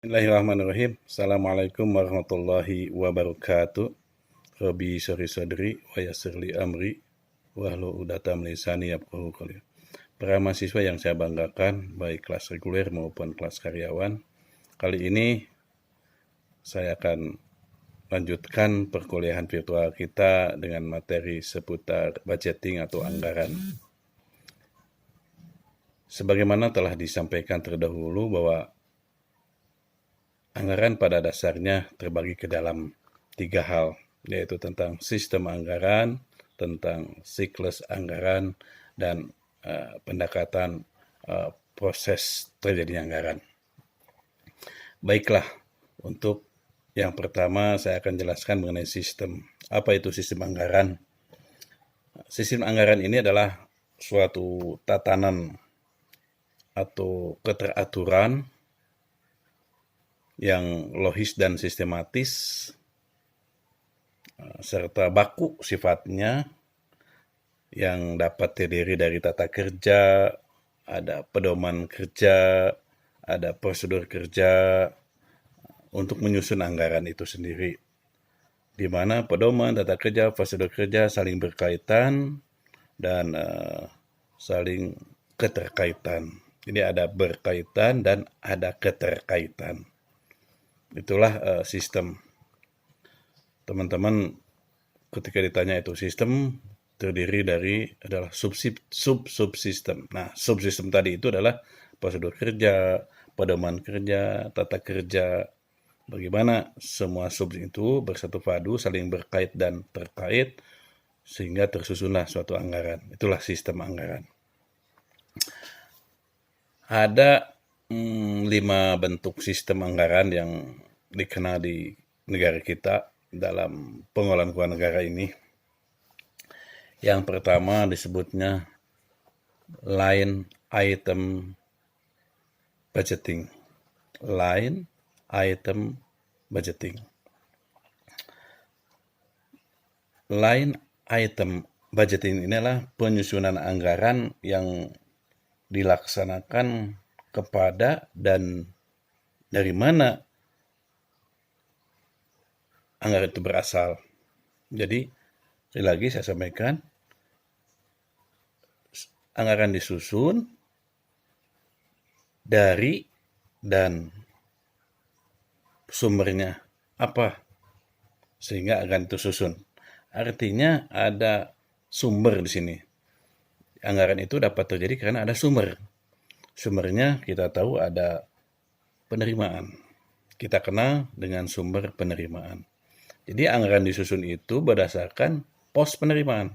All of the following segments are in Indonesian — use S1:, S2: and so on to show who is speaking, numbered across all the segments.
S1: Bismillahirrahmanirrahim. Assalamualaikum warahmatullahi wabarakatuh. Rabbi syrah sadri wa yassir li amri wahlul 'uqdatam min lisani yafqahu qawli. Para mahasiswa yang saya banggakan, baik kelas reguler maupun kelas karyawan, kali ini saya akan lanjutkan perkuliahan virtual kita dengan materi seputar budgeting atau anggaran. Sebagaimana telah disampaikan terdahulu bahwa anggaran pada dasarnya terbagi ke dalam 3 hal, yaitu tentang sistem anggaran, tentang siklus anggaran, dan pendekatan proses terjadinya anggaran. Baiklah, untuk yang pertama saya akan jelaskan mengenai sistem. Apa itu sistem anggaran? Sistem anggaran ini adalah suatu tatanan atau keteraturan yang logis dan sistematis serta baku sifatnya, yang dapat terdiri dari tata kerja, ada pedoman kerja, ada prosedur kerja untuk menyusun anggaran itu sendiri, di mana pedoman, tata kerja, prosedur kerja saling berkaitan dan saling keterkaitan. Jadi ada berkaitan dan ada keterkaitan. Itulah sistem. Teman-teman ketika ditanya itu sistem terdiri dari adalah subsistem. Nah, subsistem tadi itu adalah prosedur kerja, pedoman kerja, tata kerja. Bagaimana semua sub itu bersatu padu, saling berkait dan terkait sehingga tersusunlah suatu anggaran. Itulah sistem anggaran. Ada 5 bentuk sistem anggaran yang dikenal di negara kita dalam pengelolaan keuangan negara ini. Yang pertama disebutnya line item budgeting. Line item budgeting. Line item budgeting inilah penyusunan anggaran yang dilaksanakan kepada dan dari mana anggaran itu berasal. Jadi, sekali lagi saya sampaikan, anggaran disusun dari dan sumbernya apa sehingga anggaran itu susun. Artinya ada sumber di sini. Anggaran itu dapat terjadi karena ada sumber. Sumbernya kita tahu ada penerimaan. Kita kenal dengan sumber penerimaan. Jadi anggaran disusun itu berdasarkan pos penerimaan.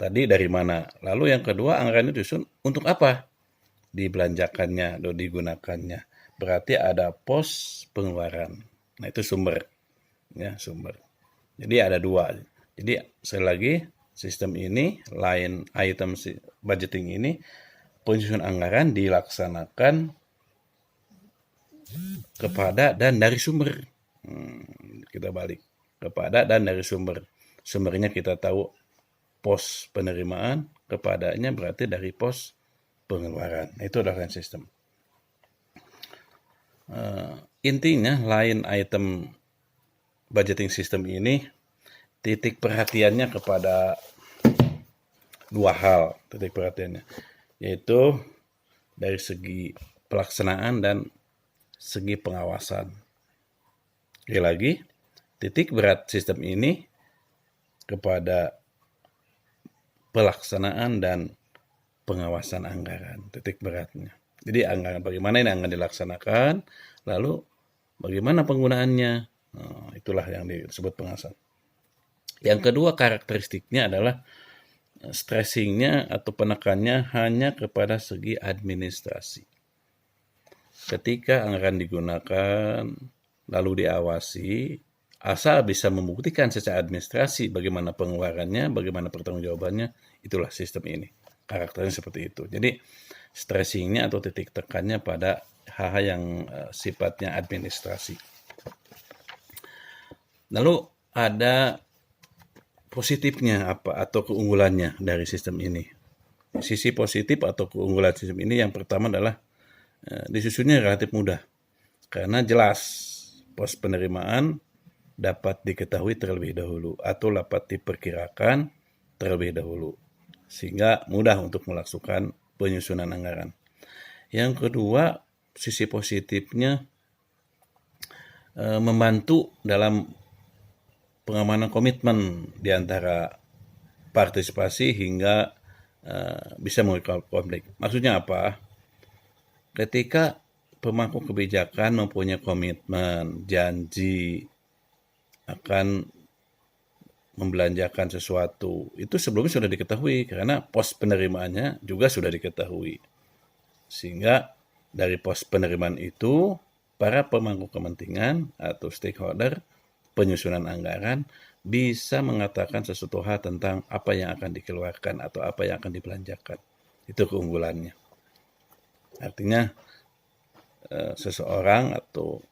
S1: Tadi dari mana? Lalu yang kedua, anggaran itu disusun untuk apa? Dibelanjakannya atau digunakannya. Berarti ada pos pengeluaran. Nah, itu sumber. Ya, sumber. Jadi ada 2. Jadi sekali lagi, sistem ini, line item budgeting ini, penyusunan anggaran dilaksanakan kepada dan dari sumber. Kita balik. Kepada dan dari sumber. Sumbernya kita tahu pos penerimaan, kepadanya berarti dari pos pengeluaran. Itu adalah sistem. Intinya, line item budgeting system ini titik perhatiannya kepada 2 hal, titik perhatiannya, yaitu dari segi pelaksanaan dan segi pengawasan. Sekali lagi, titik berat sistem ini kepada pelaksanaan dan pengawasan anggaran, titik beratnya. Jadi anggaran bagaimana ini anggaran dilaksanakan, lalu bagaimana penggunaannya. Itulah yang disebut pengawasan. Yang kedua karakteristiknya adalah stressingnya atau penekannya hanya kepada segi administrasi. Ketika anggaran digunakan, lalu diawasi, asal bisa membuktikan secara administrasi bagaimana pengeluarannya, bagaimana pertanggungjawabannya, itulah sistem ini. Karakternya seperti itu. Jadi stressingnya atau titik tekannya pada hal-hal yang sifatnya administrasi. Lalu ada positifnya apa atau keunggulannya dari sistem ini. Sisi positif atau keunggulan sistem ini yang pertama adalah disusunnya relatif mudah karena jelas pos penerimaan dapat diketahui terlebih dahulu atau dapat diperkirakan terlebih dahulu sehingga mudah untuk melakukan penyusunan anggaran. Yang kedua, sisi positifnya membantu dalam pengamanan komitmen di antara partisipasi hingga bisa mengurangi konflik. Maksudnya apa? Ketika pemangku kebijakan mempunyai komitmen, janji akan membelanjakan sesuatu, itu sebelumnya sudah diketahui karena pos penerimaannya juga sudah diketahui. Sehingga dari pos penerimaan itu, para pemangku kepentingan atau stakeholder penyusunan anggaran bisa mengatakan sesuatu hal tentang apa yang akan dikeluarkan atau apa yang akan dibelanjakan. Itu keunggulannya. Artinya seseorang atau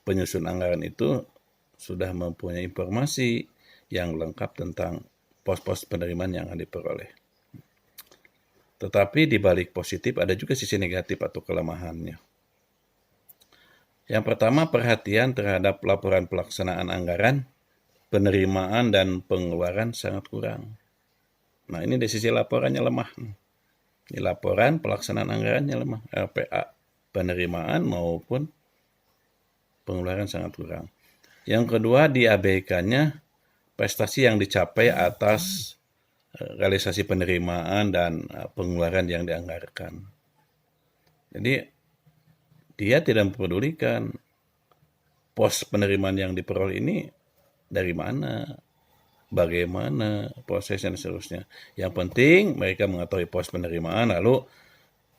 S1: penyusun anggaran itu sudah mempunyai informasi yang lengkap tentang pos-pos penerimaan yang akan diperoleh. Tetapi di balik positif ada juga sisi negatif atau kelemahannya. Yang pertama, perhatian terhadap laporan pelaksanaan anggaran, penerimaan dan pengeluaran sangat kurang. Nah, ini dari sisi laporannya lemah. Ini laporan pelaksanaan anggarannya lemah, LPA, penerimaan maupun pengeluaran sangat kurang. Yang kedua, diabaikannya prestasi yang dicapai atas realisasi penerimaan dan pengeluaran yang dianggarkan. Jadi, dia tidak mempedulikan pos penerimaan yang diperoleh ini dari mana, bagaimana prosesnya dan seterusnya. Yang penting mereka mengetahui pos penerimaan lalu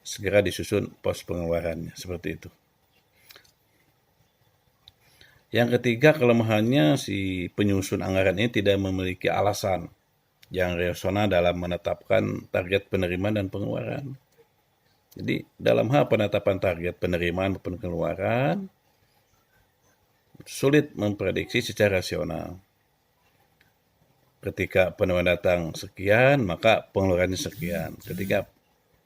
S1: segera disusun pos pengeluarannya, seperti itu. Yang ketiga, kelemahannya si penyusun anggaran ini tidak memiliki alasan yang rasional dalam menetapkan target penerimaan dan pengeluaran. Jadi dalam hal penetapan target penerimaan maupun pengeluaran sulit memprediksi secara rasional. Ketika penerimaan datang sekian, maka pengeluarannya sekian. Ketika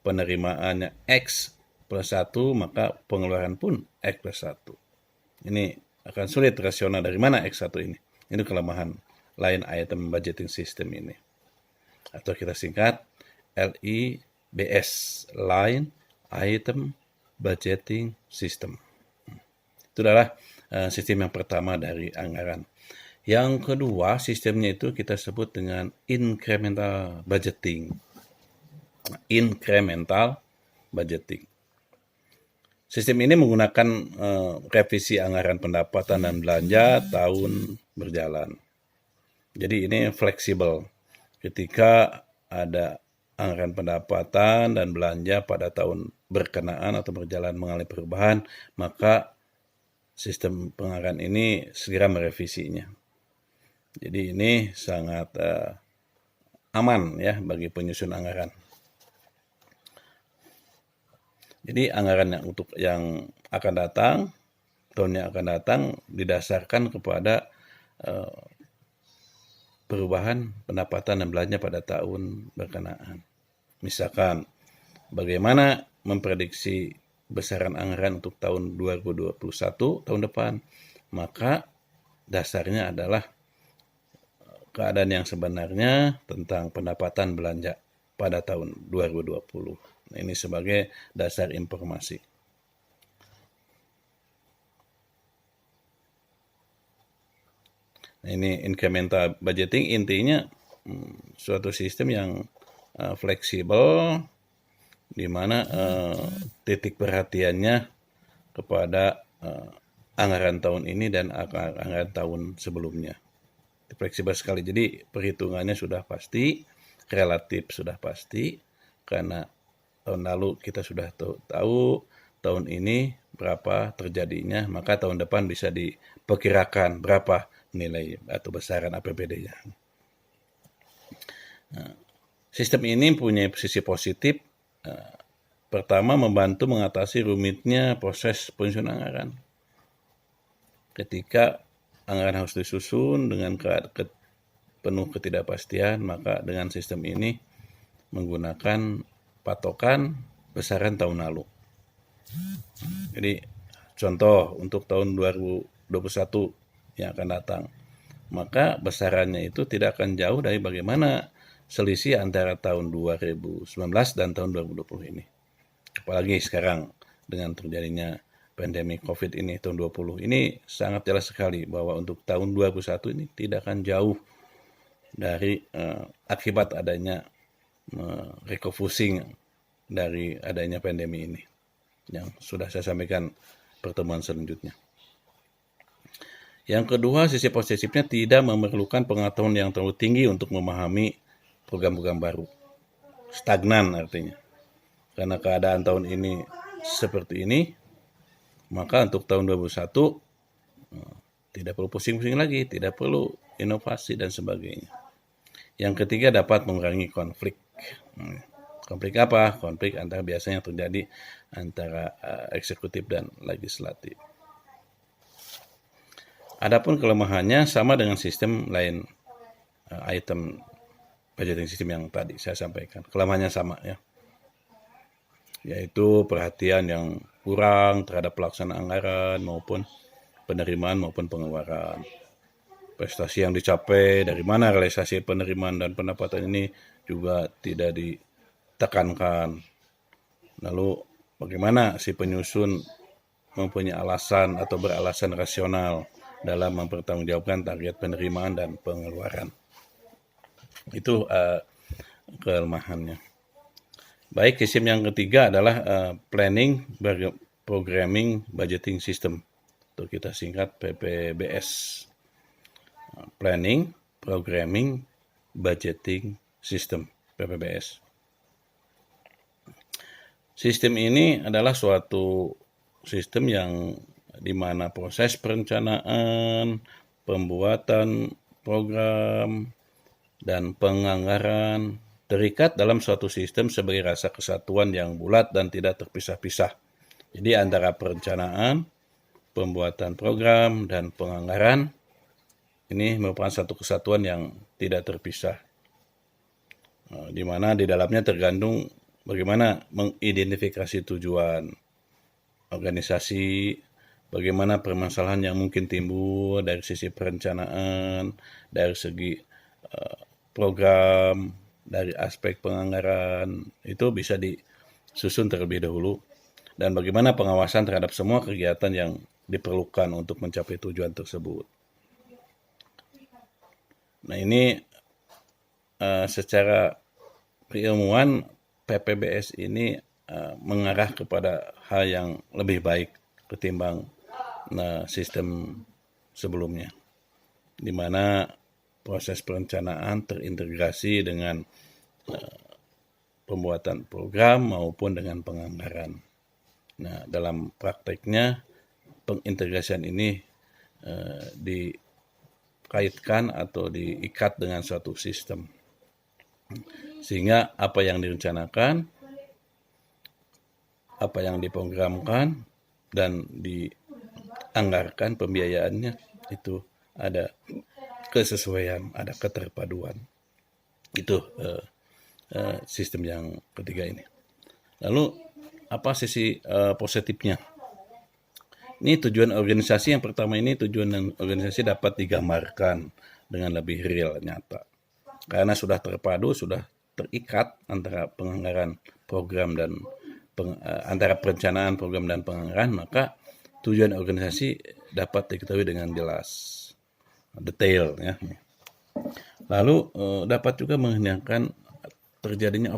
S1: penerimaannya X plus 1, maka pengeluaran pun X plus 1. Ini akan sulit rasional dari mana X1 ini. Ini kelemahan line item budgeting system ini. Atau kita singkat LIBS, Line Item Budgeting System. Itu adalah sistem yang pertama dari anggaran. Yang kedua, sistemnya itu kita sebut dengan incremental budgeting. Incremental budgeting. Sistem ini menggunakan revisi anggaran pendapatan dan belanja tahun berjalan. Jadi ini fleksibel. Ketika ada anggaran pendapatan dan belanja pada tahun berkenaan atau berjalan mengalami perubahan, maka sistem penganggaran ini segera merevisinya. Jadi ini sangat aman ya bagi penyusun anggaran. Jadi anggaran yang akan datang, tahun yang akan datang didasarkan kepada perubahan pendapatan dan belanja pada tahun berkenaan. Misalkan bagaimana memprediksi besaran anggaran untuk tahun 2021 tahun depan, maka dasarnya adalah keadaan yang sebenarnya tentang pendapatan belanja pada tahun 2020. Nah, ini sebagai dasar informasi. Nah, ini incremental budgeting intinya suatu sistem yang fleksibel di mana titik perhatiannya kepada anggaran tahun ini dan anggaran tahun sebelumnya. Fleksibel sekali. Jadi perhitungannya sudah pasti, relatif sudah pasti, karena tahun lalu kita sudah tahu tahun ini berapa terjadinya, maka tahun depan bisa diperkirakan berapa nilai atau besaran APBD-nya. Nah, sistem ini punya sisi positif. Pertama, membantu mengatasi rumitnya proses penyusunan anggaran. Ketika anggaran harus disusun dengan penuh ketidakpastian, maka dengan sistem ini menggunakan patokan besaran tahun lalu. Jadi contoh untuk tahun 2021 yang akan datang, maka besarannya itu tidak akan jauh dari bagaimana selisih antara tahun 2019 dan tahun 2020 ini. Apalagi sekarang dengan terjadinya pandemi COVID ini tahun 20 ini sangat jelas sekali bahwa untuk tahun 2021 ini tidak akan jauh dari akibat adanya refocusing dari adanya pandemi ini yang sudah saya sampaikan pertemuan selanjutnya. Yang kedua, sisi positifnya tidak memerlukan pengetahuan yang terlalu tinggi untuk memahami program-program baru. Stagnan artinya. Karena keadaan tahun ini seperti ini, maka untuk tahun 2021 tidak perlu pusing-pusing lagi, tidak perlu inovasi dan sebagainya. Yang ketiga, dapat mengurangi konflik. Konflik apa? Konflik antara biasanya terjadi antara eksekutif dan legislatif. Adapun kelemahannya sama dengan sistem lain, item budgeting system yang tadi saya sampaikan. Kelemahannya sama ya, yaitu perhatian yang kurang terhadap pelaksanaan anggaran maupun penerimaan maupun pengeluaran. Prestasi yang dicapai, dari mana realisasi penerimaan dan pendapatan ini juga tidak ditekankan. Lalu bagaimana si penyusun mempunyai alasan atau beralasan rasional dalam mempertanggungjawabkan target penerimaan dan pengeluaran. Itu kelemahannya. Baik, sistem yang ketiga adalah Planning, Programming, Budgeting System, atau kita singkat PPBS. Planning, Programming, Budgeting System, PPBS. Sistem ini adalah suatu sistem yang di mana proses perencanaan, pembuatan program, dan penganggaran terikat dalam suatu sistem sebagai rasa kesatuan yang bulat dan tidak terpisah-pisah. Jadi antara perencanaan, pembuatan program, dan penganggaran ini merupakan satu kesatuan yang tidak terpisah, di mana di dalamnya tergandung bagaimana mengidentifikasi tujuan organisasi, bagaimana permasalahan yang mungkin timbul dari sisi perencanaan, dari segi program, dari aspek penganggaran, itu bisa disusun terlebih dahulu, dan bagaimana pengawasan terhadap semua kegiatan yang diperlukan untuk mencapai tujuan tersebut. Nah ini secara keilmuan PPBS ini mengarah kepada hal yang lebih baik ketimbang sistem sebelumnya, di mana proses perencanaan terintegrasi dengan pembuatan program maupun dengan penganggaran. Nah, dalam prakteknya pengintegrasian ini dikaitkan atau diikat dengan suatu sistem, sehingga apa yang direncanakan, apa yang diprogramkan, dan dianggarkan pembiayaannya itu ada kesesuaian, ada keterpaduan. Itu sistem yang ketiga ini. Lalu apa sisi positifnya? Ini tujuan organisasi yang pertama ini, tujuan organisasi dapat digambarkan dengan lebih real, nyata. Karena sudah terpadu, sudah terikat antara penganggaran program dan antara perencanaan program dan penganggaran, maka tujuan organisasi dapat diketahui dengan jelas, detail ya. Lalu dapat juga menghindarkan terjadinya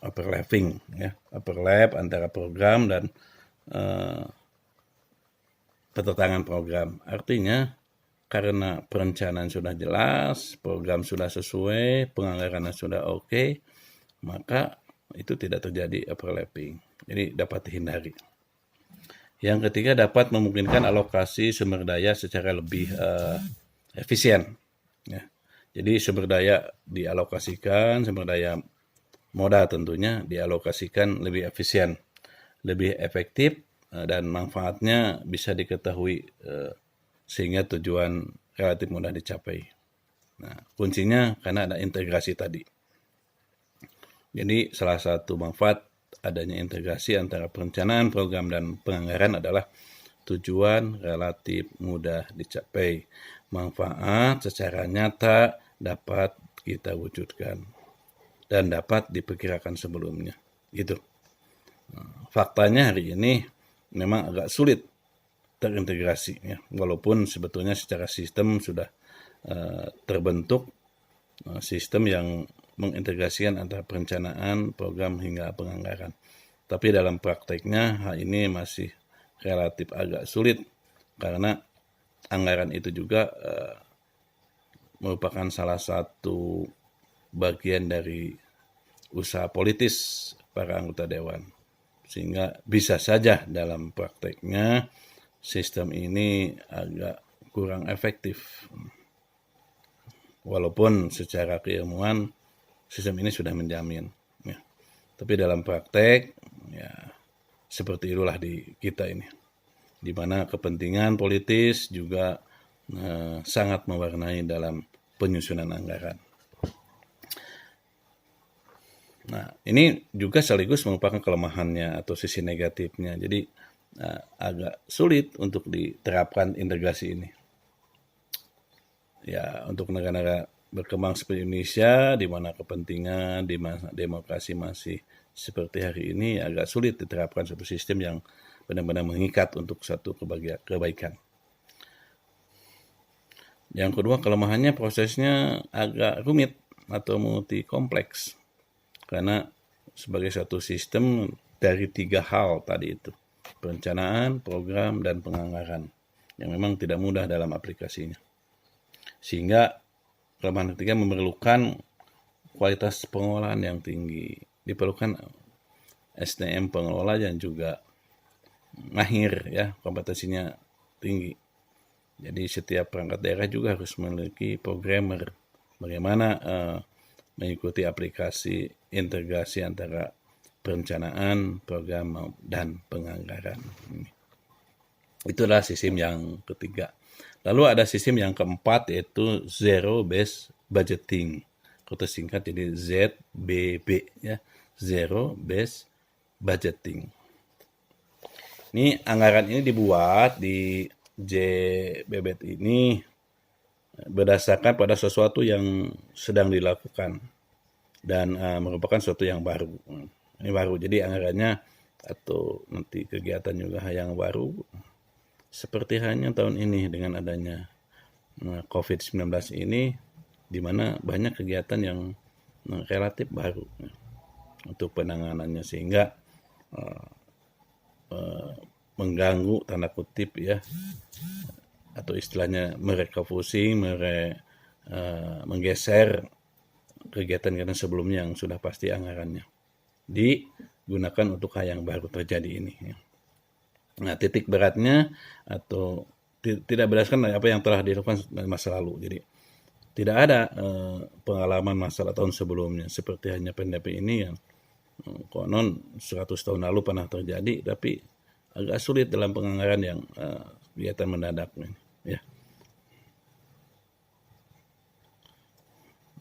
S1: overlapping ya, overlap antara program dan pertentangan program. Artinya karena perencanaan sudah jelas, program sudah sesuai, penganggaran sudah oke, maka itu tidak terjadi overlapping. Jadi dapat dihindari. Yang ketiga, dapat memungkinkan alokasi sumber daya secara lebih efisien. Ya. Jadi sumber daya dialokasikan, sumber daya modal tentunya dialokasikan lebih efisien, lebih efektif, dan manfaatnya bisa diketahui sehingga tujuan relatif mudah dicapai. Nah, kuncinya karena ada integrasi tadi. Jadi salah satu manfaat adanya integrasi antara perencanaan, program, dan penganggaran adalah tujuan relatif mudah dicapai. Manfaat secara nyata dapat kita wujudkan dan dapat diperkirakan sebelumnya. Gitu. Faktanya hari ini memang agak sulit terintegrasi, ya, walaupun sebetulnya secara sistem sudah terbentuk sistem yang mengintegrasikan antara perencanaan, program, hingga penganggaran. Tapi dalam prakteknya hal ini masih relatif agak sulit karena anggaran itu juga merupakan salah satu bagian dari usaha politis para anggota dewan. Sehingga bisa saja dalam prakteknya sistem ini agak kurang efektif. Walaupun secara keilmuan sistem ini sudah menjamin. Ya. Tapi dalam praktek, ya seperti itulah di kita ini. Di mana kepentingan politis juga sangat mewarnai dalam penyusunan anggaran. Nah, ini juga sekaligus merupakan kelemahannya atau sisi negatifnya. Jadi agak sulit untuk diterapkan integrasi ini. Ya, untuk negara-negara berkembang seperti Indonesia, di mana kepentingan, di mana demokrasi masih seperti hari ini, agak sulit diterapkan suatu sistem yang benar-benar mengikat untuk satu kebaikan. Yang kedua, kelemahannya prosesnya agak rumit atau multi kompleks. Karena sebagai satu sistem dari 3 hal tadi itu, perencanaan, program, dan penganggaran, yang memang tidak mudah dalam aplikasinya. Sehingga kelemahan ketiga memerlukan kualitas pengelolaan yang tinggi. Diperlukan SDM pengelola yang juga mahir, ya, kompetensinya tinggi. Jadi setiap perangkat daerah juga harus memiliki programmer. Bagaimana mengikuti aplikasi integrasi antara perencanaan, program, dan penganggaran. Itulah sistem yang ketiga. Lalu ada sistem yang keempat, yaitu Zero Based Budgeting. Atau singkat jadi ZBB, ya, Zero Based Budgeting. Ini anggaran ini dibuat di JBBT ini berdasarkan pada sesuatu yang sedang dilakukan dan merupakan sesuatu yang baru. Ini baru, jadi anggarannya atau nanti kegiatan juga yang baru. Seperti halnya tahun ini dengan adanya COVID-19 ini, di mana banyak kegiatan yang relatif baru untuk penanganannya, sehingga mengganggu tanda kutip, ya, atau istilahnya merefocusing, menggeser kegiatan-kegiatan sebelumnya yang sudah pasti anggarannya digunakan untuk hal yang baru terjadi ini. Nah, titik beratnya atau tidak berdasarkan dari apa yang telah dilakukan masa lalu. Jadi tidak ada pengalaman masalah tahun sebelumnya seperti hanya pandemi ini yang konon 100 tahun lalu pernah terjadi, tapi agak sulit dalam penganggaran yang kegiatan mendadak. Ya.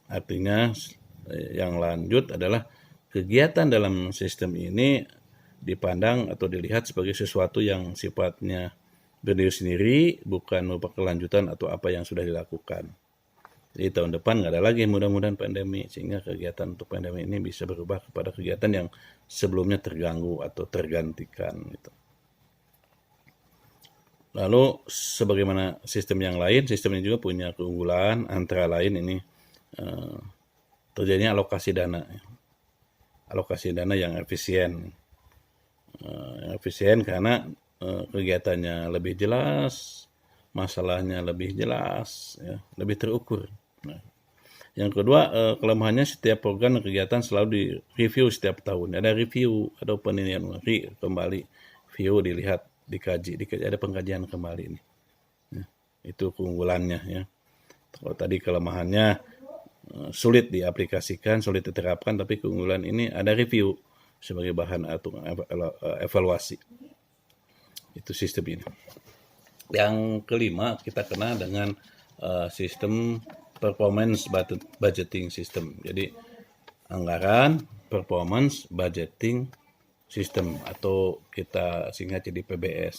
S1: Artinya yang lanjut adalah kegiatan dalam sistem ini dipandang atau dilihat sebagai sesuatu yang sifatnya berdiri sendiri, bukan merupakan kelanjutan atau apa yang sudah dilakukan. Jadi tahun depan nggak ada lagi mudah-mudahan pandemi, sehingga kegiatan untuk pandemi ini bisa berubah kepada kegiatan yang sebelumnya terganggu atau tergantikan. Gitu. Lalu sebagaimana sistem yang lain, sistem ini juga punya keunggulan, antara lain ini terjadinya alokasi dana. Alokasi dana yang efisien. Efisien karena kegiatannya lebih jelas, masalahnya lebih jelas, ya, lebih terukur. Nah, yang kedua, kelemahannya setiap program dan kegiatan selalu direview setiap tahun. Ada review, ada penilaian kembali, view dilihat, dikaji, ada pengkajian kembali ini. Ya, itu keunggulannya, ya. Kalau tadi kelemahannya sulit diaplikasikan, sulit diterapkan, tapi keunggulan ini ada review sebagai bahan atau evaluasi. Itu sistem ini. Yang kelima, kita kenal dengan sistem performance budgeting system. Jadi anggaran, performance, budgeting, sistem atau kita singkat jadi PBS.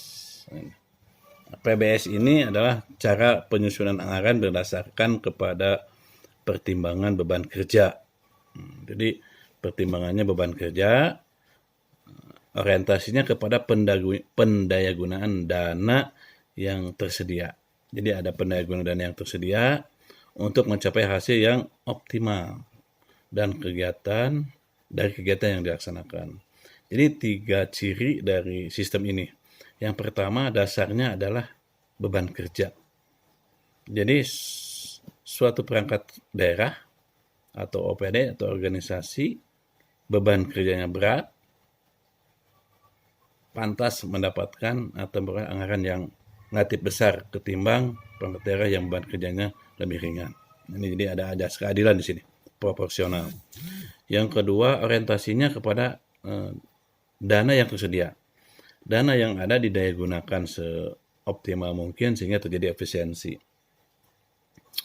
S1: PBS ini adalah cara penyusunan anggaran berdasarkan kepada pertimbangan beban kerja. Jadi pertimbangannya beban kerja, orientasinya kepada pendayagunaan dana yang tersedia. Jadi ada pendayagunaan dana yang tersedia untuk mencapai hasil yang optimal dan dari kegiatan yang dilaksanakan. Jadi 3 ciri dari sistem ini. Yang pertama dasarnya adalah beban kerja. Jadi suatu perangkat daerah atau OPD atau organisasi beban kerjanya berat, pantas mendapatkan atau anggaran yang relatif besar ketimbang perangkat daerah yang beban kerjanya lebih ringan. Ini jadi ada ajas keadilan di sini, proporsional. Yang kedua orientasinya kepada dana yang tersedia. Dana yang ada didaya gunakan seoptimal mungkin sehingga terjadi efisiensi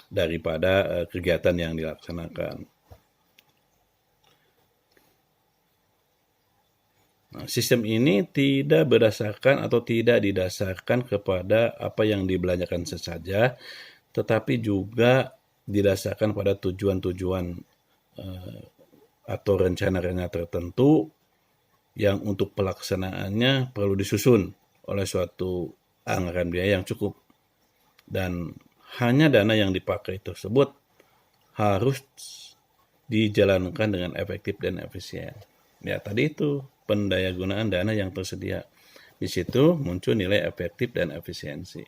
S1: daripada kegiatan yang dilaksanakan. Nah, sistem ini tidak berdasarkan atau tidak didasarkan kepada apa yang dibelanjakan saja, tetapi juga didasarkan pada tujuan-tujuan atau rencana-rencana tertentu yang untuk pelaksanaannya perlu disusun oleh suatu anggaran biaya yang cukup. Dan hanya dana yang dipakai tersebut harus dijalankan dengan efektif dan efisien. Ya, tadi itu pendayagunaan dana yang tersedia. Di situ muncul nilai efektif dan efisiensi.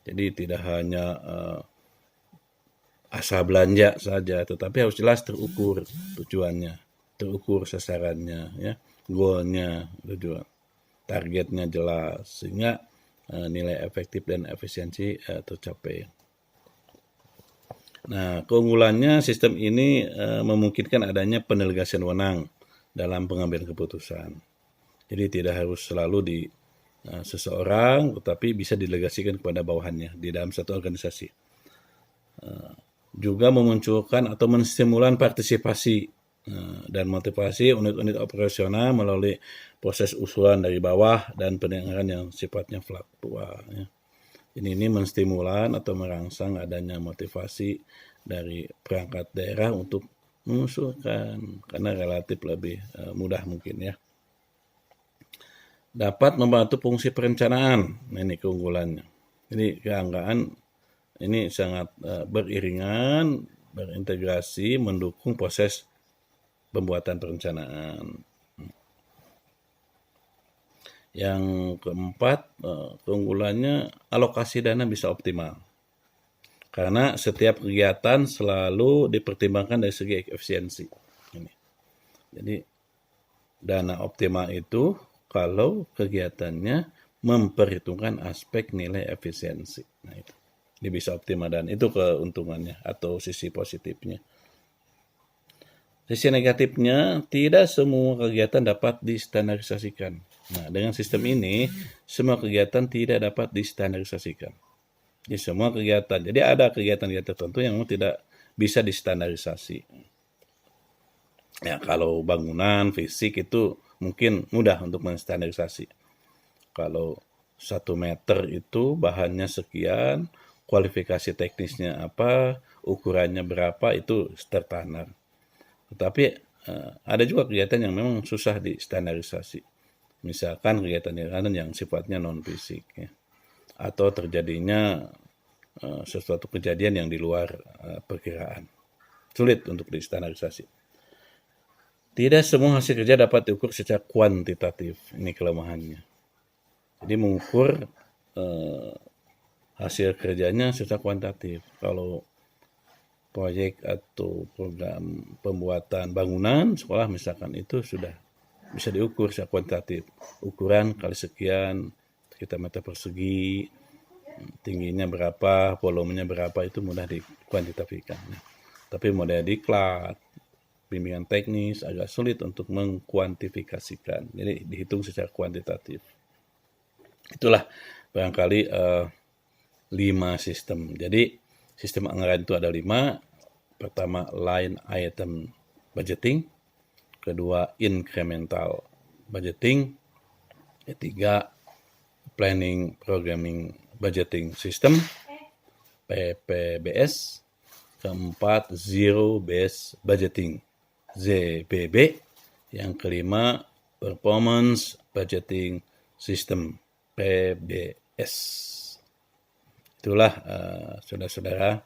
S1: Jadi tidak hanya asal belanja saja, tetapi harus jelas terukur tujuannya, terukur sasarannya, ya, goalnya, tujuan, targetnya jelas, sehingga nilai efektif dan efisiensi tercapai. Nah, keunggulannya sistem ini memungkinkan adanya pendelegasian wewenang dalam pengambilan keputusan. Jadi tidak harus selalu di seseorang, tetapi bisa didelegasikan kepada bawahannya di dalam satu organisasi. Juga memunculkan atau menstimulan partisipasi dan motivasi unit-unit operasional melalui proses usulan dari bawah dan pendengaran yang sifatnya fluktual. Ya. Ini menstimulan atau merangsang adanya motivasi dari perangkat daerah untuk mengusulkan karena relatif lebih mudah mungkin ya. Dapat membantu fungsi perencanaan. Nah, ini keunggulannya. Jadi keanggaan ini sangat beriringan, berintegrasi, mendukung proses pembuatan perencanaan. Yang keempat, keunggulannya alokasi dana bisa optimal. Karena setiap kegiatan selalu dipertimbangkan dari segi efisiensi. Ini. Jadi dana optimal itu kalau kegiatannya memperhitungkan aspek nilai efisiensi. Nah itu. Ini bisa optimal dan itu keuntungannya atau sisi positifnya. Sisi negatifnya, tidak semua kegiatan dapat distandarisasikan. Nah, dengan sistem ini, semua kegiatan tidak dapat distandarisasikan. Jadi semua kegiatan, jadi ada kegiatan-kegiatan tertentu yang tidak bisa distandarisasi. Ya, kalau bangunan, fisik itu mungkin mudah untuk menstandarisasi. Kalau 1 meter itu bahannya sekian, kualifikasi teknisnya apa, ukurannya berapa, itu standar. Tetapi ada juga kegiatan yang memang susah distandarisasi. Misalkan kegiatan-kegiatan yang sifatnya non-fisik. Ya. Atau terjadinya sesuatu kejadian yang di luar perkiraan. Sulit untuk distandarisasi. Tidak semua hasil kerja dapat diukur secara kuantitatif. Ini kelemahannya. Jadi mengukur hasil kerjanya secara kuantitatif. Kalau proyek atau program pembuatan bangunan sekolah misalkan itu sudah bisa diukur secara kuantitatif. Ukuran kali sekian, sekitar meter persegi, tingginya berapa, volumenya berapa, itu mudah dikuantitatifkan. Tapi model diklat, bimbingan teknis agak sulit untuk mengkuantifikasikan. Jadi dihitung secara kuantitatif. Itulah barangkali 5 sistem. Jadi sistem anggaran itu ada 5. Pertama, line item budgeting. Kedua, incremental budgeting. Ketiga, planning programming budgeting system PPBS. Keempat, zero based budgeting ZBB. Yang kelima, performance budgeting system PBS. Itulah saudara-saudara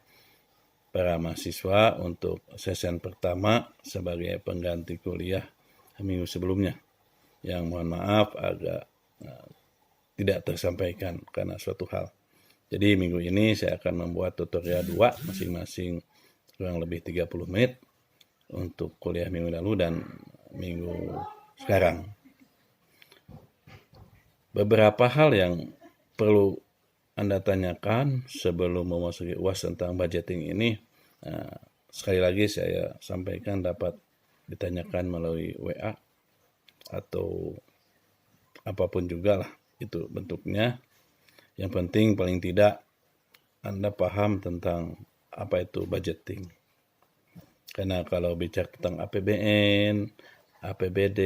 S1: para mahasiswa untuk sesi pertama sebagai pengganti kuliah minggu sebelumnya. Yang mohon maaf agak tidak tersampaikan karena suatu hal. Jadi minggu ini saya akan membuat tutorial 2 masing-masing kurang lebih 30 menit untuk kuliah minggu lalu dan minggu sekarang. Beberapa hal yang perlu Anda tanyakan sebelum memasuki UAS tentang budgeting ini, sekali lagi saya sampaikan dapat ditanyakan melalui WA atau apapun juga lah itu bentuknya. Yang penting paling tidak Anda paham tentang apa itu budgeting. Karena kalau bicara tentang APBN, APBD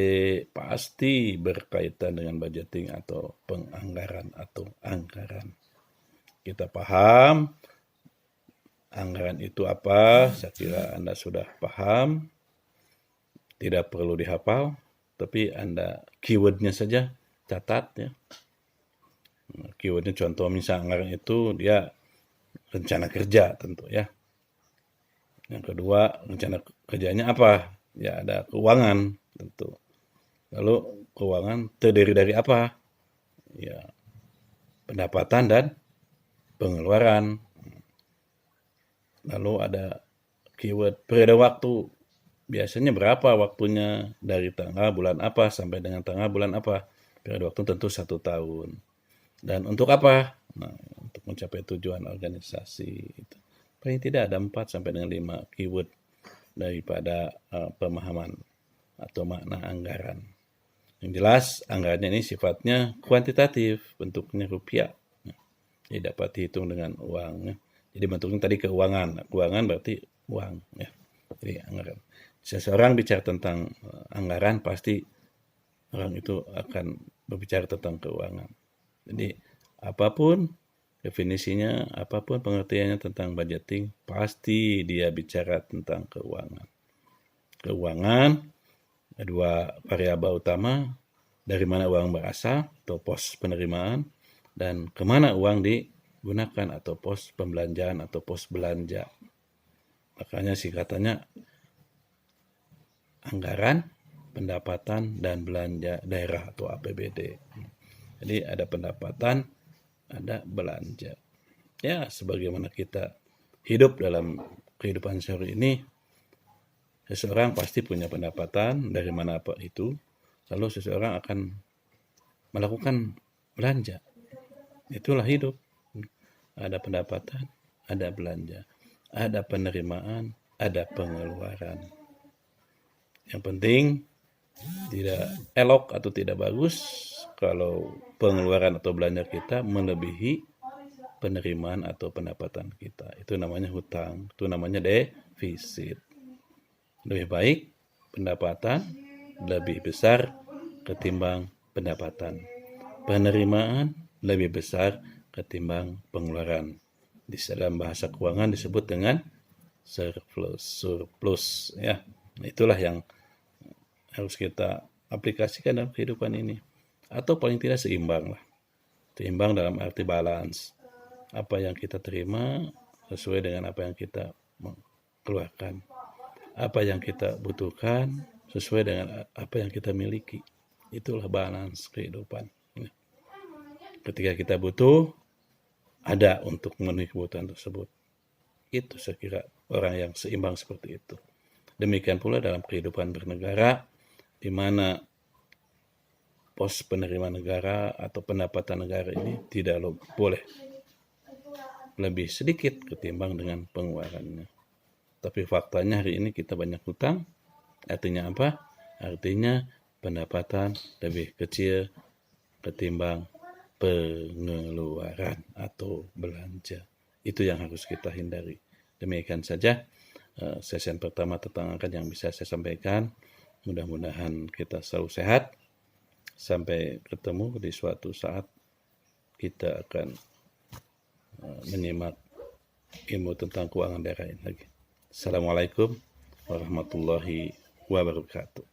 S1: pasti berkaitan dengan budgeting atau penganggaran atau anggaran. Kita paham anggaran itu apa, saya kira Anda sudah paham. Tidak perlu dihafal, tapi Anda keywordnya saja catat ya. Keywordnya contoh misalnya anggaran itu dia rencana kerja tentu ya. Yang kedua rencana kerjanya apa? Ya ada keuangan tentu. Lalu keuangan terdiri dari apa? Ya pendapatan dan pengeluaran. Lalu ada keyword periode waktu. Biasanya berapa waktunya dari tanggal bulan apa sampai dengan tanggal bulan apa? Periode waktu tentu 1 tahun. Dan untuk apa? Nah, untuk mencapai tujuan organisasi itu. Paling tidak ada 4 sampai dengan 5 keyword daripada pemahaman atau makna anggaran. Yang jelas anggarannya ini sifatnya kuantitatif, bentuknya rupiah. Jadi dapat dihitung dengan uang. Ya. Jadi bentuknya tadi keuangan. Keuangan berarti uang. Ya. Jadi anggaran. Seseorang bicara tentang anggaran pasti orang itu akan berbicara tentang keuangan. Jadi apapun definisinya, apapun pengertiannya tentang budgeting, pasti dia bicara tentang keuangan. Keuangan, dua variabel utama, dari mana uang berasal atau pos penerimaan, dan kemana uang digunakan atau pos pembelanjaan atau pos belanja. Makanya singkatannya anggaran, pendapatan, dan belanja daerah atau APBD. Jadi ada pendapatan, ada belanja. Ya, sebagaimana kita hidup dalam kehidupan sehari ini, seseorang pasti punya pendapatan dari mana apa itu, lalu seseorang akan melakukan belanja. Itulah hidup. Ada pendapatan, ada belanja. Ada penerimaan, ada pengeluaran. Yang penting tidak elok atau tidak bagus kalau pengeluaran atau belanja kita melebihi penerimaan atau pendapatan kita. Itu namanya hutang, itu namanya defisit. Lebih baik pendapatan lebih besar ketimbang pendapatan. Penerimaan lebih besar ketimbang pengeluaran. Di dalam bahasa keuangan disebut dengan surplus ya. Itulah yang harus kita aplikasikan dalam kehidupan ini. Atau paling tidak seimbang lah. Seimbang dalam arti balance. Apa yang kita terima sesuai dengan apa yang kita keluarkan. Apa yang kita butuhkan sesuai dengan apa yang kita miliki. Itulah balance kehidupan. Ketika kita butuh, ada untuk memenuhi kebutuhan tersebut. Itu saya kira orang yang seimbang seperti itu. Demikian pula dalam kehidupan bernegara, di mana pos penerimaan negara atau pendapatan negara ini tidak boleh lebih sedikit ketimbang dengan pengeluarannya. Tapi faktanya hari ini kita banyak hutang. Artinya apa? Artinya pendapatan lebih kecil ketimbang pengeluaran atau belanja. Itu yang harus kita hindari. Demikian saja sesi pertama tentang anggaran yang bisa saya sampaikan. Mudah-mudahan kita selalu sehat Sampai ketemu di suatu saat kita akan menyimak ilmu tentang keuangan daerah ini lagi. Assalamualaikum warahmatullahi wabarakatuh.